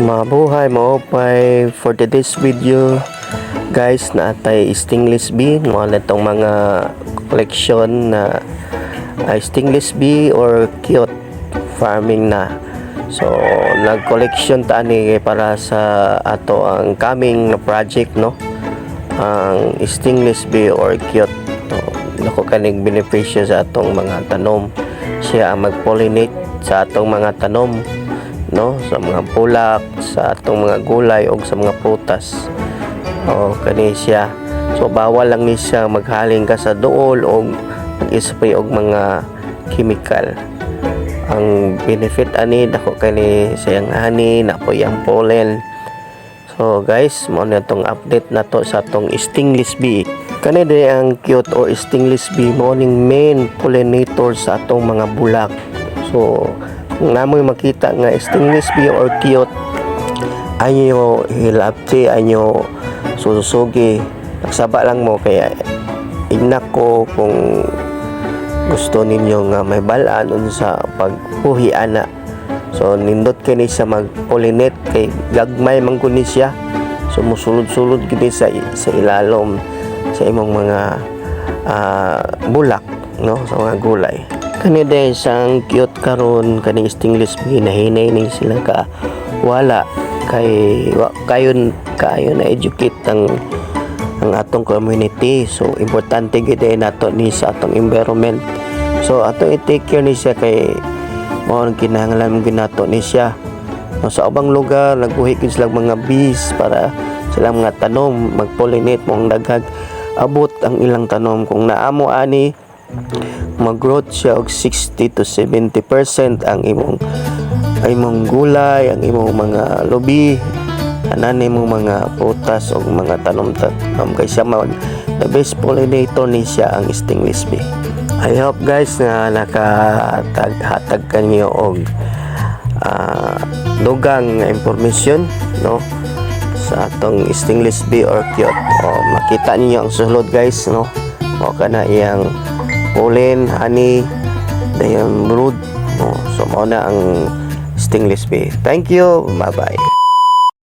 Mabuhay mo pay for today's video guys, naatay stainless bee mo na itong mga collection na stainless bee or cute farming na. So nag-collection ta ni para sa ato ang coming na project, no, ang stainless bee or cute. So, nako kaning benepisyo sa atong mga tanom. Siya ang mag-pollinate sa atong mga tanom, no, sa mga bulak, sa atong mga gulay o sa mga prutas. Kani siya. So bawal lang ni siya maghaling ka sa duol o mag-spray og mga chemical. Ang benefit ani dako kani sayang ani na po yang pollen. So guys, mo na tong update nato sa atong stainless bee. Kani di ang cute or stainless bee mo ning main pollinator sa atong mga bulak. So kung namoy makita nga stainless bee or cute, anyo hilapti, anyo susugi, nagsaba lang mo. Kaya ignak ko kung gusto ninyo nga may balaan sa pagpuhi ana. So nindot kini sa mag-pollinate kay gagmay man kuno siya. So musulod-sulod gid sa ilalom sa imong mga bulak, no, sa mga gulay. Kani day sang cute karon kaning stainless bee, nahinay ning sila ka wala kay kayon na educate ang atong community. So importante gid nato ni sa atong environment. So atong i-take care ni siya kay mao ang kinahanglan ginato ni siya. Sa ubang lugar nagbuhi gid sila mga bees para silang mga tanom mag-pollinate mong daghag abot ang ilang tanom. Kung naamo ani mag-growth siya og 60 to 70% ang imong gulay, ang imong mga lubi, anan imong mga prutas o mga tanom kay siya the best pollinator ni siya ang stainless bee. I hope guys na nakahatag kanyo og dugang information, no, sa atong stainless bee or cute. Makita niyo ang sulod guys, no, o kana iyang pollen, honey, dayon brood, no. So mao na ang stainless bee. Thank you, bye bye.